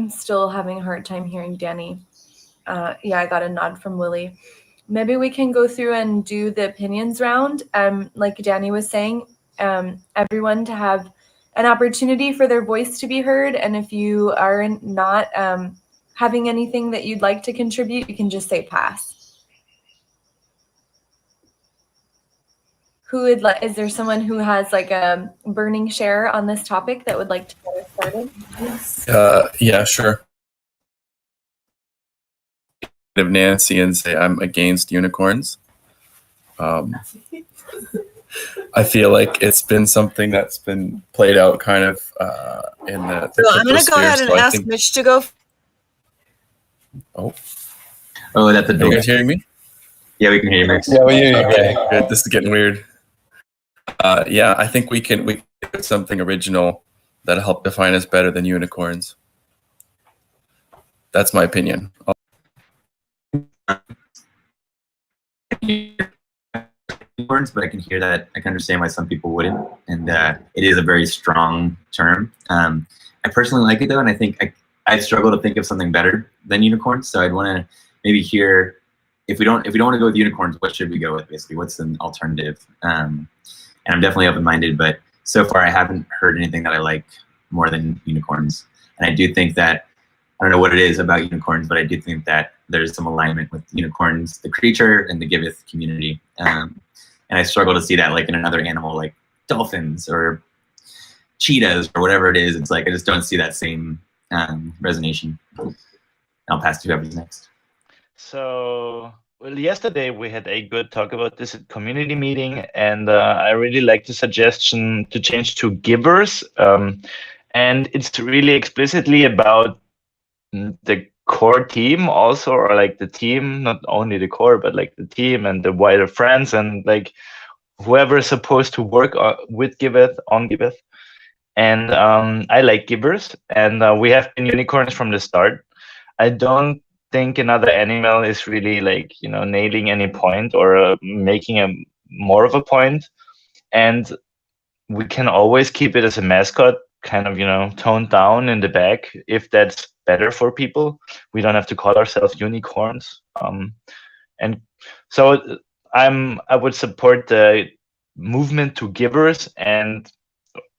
I'm still having a hard time hearing Danny. Yeah, I got a nod from Willie. Maybe we can go through and do the opinions round. Like Danny was saying, everyone to have an opportunity for their voice to be heard. And if you are not having anything that you'd like to contribute, you can just say pass. Who would like? Is there someone who has like a burning share on this topic that would like to get us started? Yeah, sure. Of Nancy and say I'm against unicorns. I feel like it's been something that's been played out kind of in the so I'm going to go ahead and ask Mitch to go. Oh, that's a are you guys hearing me? Yeah, we can hear you, Max. Yeah, we hear you. Okay, good. This is getting weird. Yeah, I think we can do something original that'll help define us better than unicorns. That's my opinion. Unicorns, but I can hear that. I can understand why some people wouldn't, and it is a very strong term. I personally like it though, and I think I struggle to think of something better than unicorns. So I'd want to maybe hear if we don't want to go with unicorns, what should we go with? Basically, what's an alternative? And I'm definitely open-minded, but so far I haven't heard anything that I like more than unicorns. And I do think that I don't know what it is about unicorns, but I do think that there's some alignment with unicorns, the creature, and the Giveth community. And I struggle to see that like in another animal like dolphins or cheetahs or whatever it is. It's like I just don't see that same resonation. I'll pass to whoever's next. So, well, yesterday we had a good talk about this at community meeting, and I really like the suggestion to change to givers. And it's really explicitly about the core team also, or like the team, not only the core, but like the team and the wider friends and like whoever is supposed to work with Giveth, on Giveth. And I like givers, and we have been unicorns from the start. I don't think another animal is really like, nailing any point or making a more of a point. And we can always keep it as a mascot, kind of, toned down in the back if that's better for people. We don't have to call ourselves unicorns. And so I would support the movement to givers, and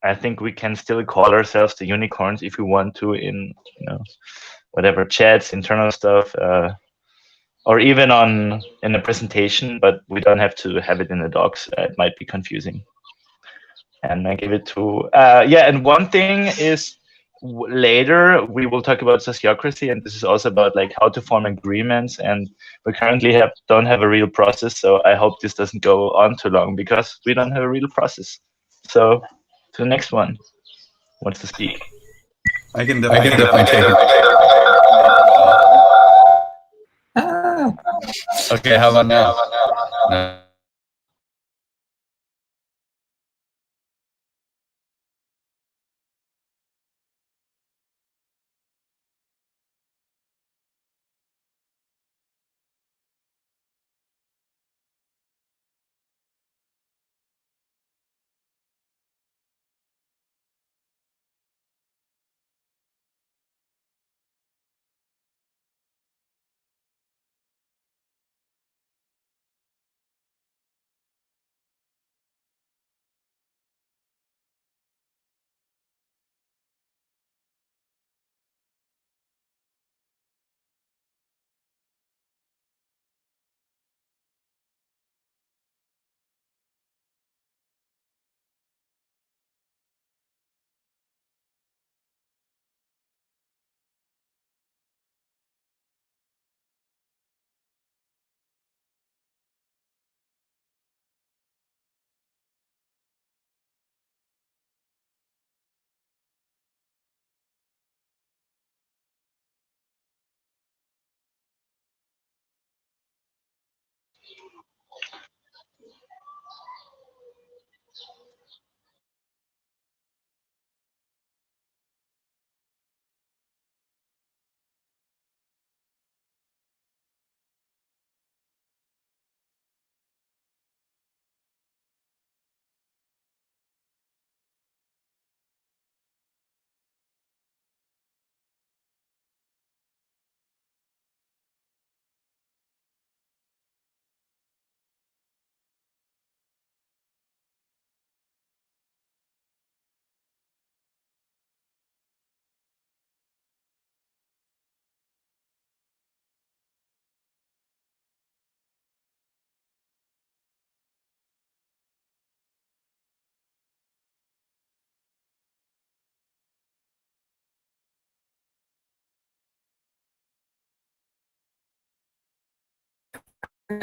I think we can still call ourselves the unicorns if we want to in whatever chats, internal stuff, or even in a presentation, but we don't have to have it in the docs. It might be confusing. And I give it to and one thing is later we will talk about sociocracy, and this is also about like how to form agreements, and we currently don't have a real process, so I hope this doesn't go on too long because we don't have a real process. So to the next one wants to speak. I can definitely take it. Okay, how about now? No.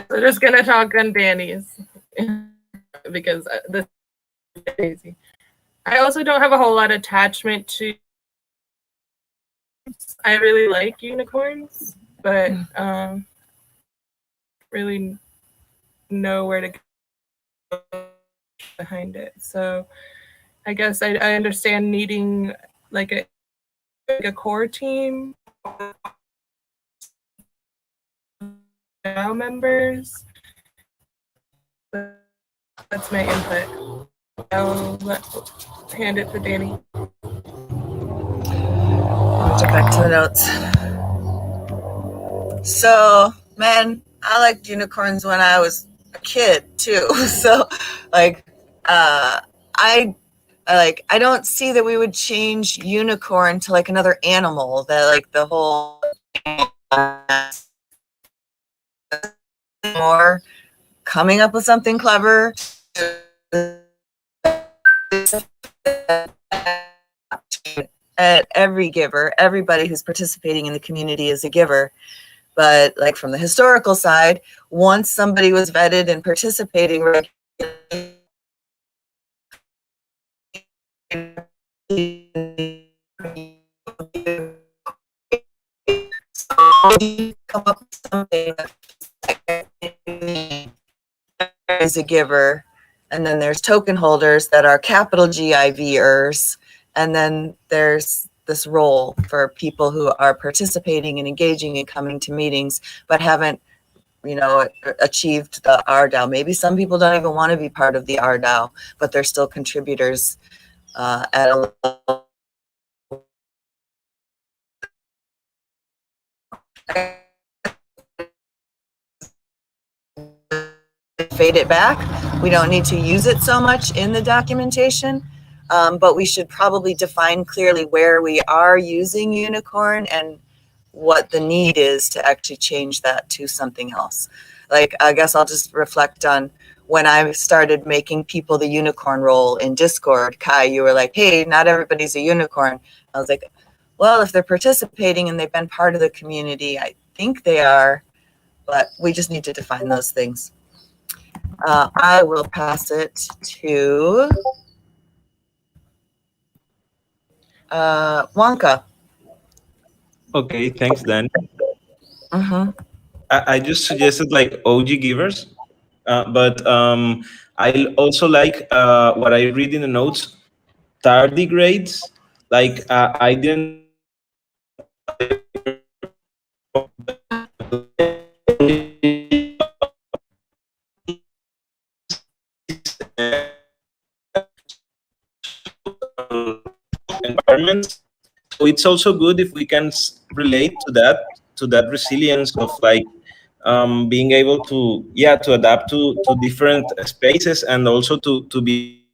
We're just gonna talk on Danny's because this is crazy. I also don't have a whole lot of attachment to. I really like unicorns, but really know where to go behind it. So I guess I understand needing like a core team, members. That's my input. I'll hand it to Danny. I'll get back to the notes. So, man, I liked unicorns when I was a kid too. So, like, I don't see that we would change unicorn to like another animal. That like the whole more coming up with something clever. At every giver, everybody who's participating in the community is a giver. But like from the historical side, once somebody was vetted and participating come up with something is a giver, and then there's token holders that are capital GIVers, and then there's this role for people who are participating and engaging and coming to meetings but haven't achieved the RDAO. Maybe some people don't even want to be part of the RDAO, but they're still contributors at a level. Fade it back. We don't need to use it so much in the documentation, but we should probably define clearly where we are using unicorn and what the need is to actually change that to something else. Like, I guess I'll just reflect on when I started making people the unicorn role in Discord. Kai, you were like, hey, not everybody's a unicorn. I was like, well, if they're participating and they've been part of the community, I think they are, but we just need to define those things. I will pass it to Wonka. Okay, thanks, Dan. Mm-hmm. I just suggested like OG givers, but I also like what I read in the notes, tardigrades. Like I didn't environments. So it's also good if we can relate to that resilience of like being able to adapt to different spaces, and also to be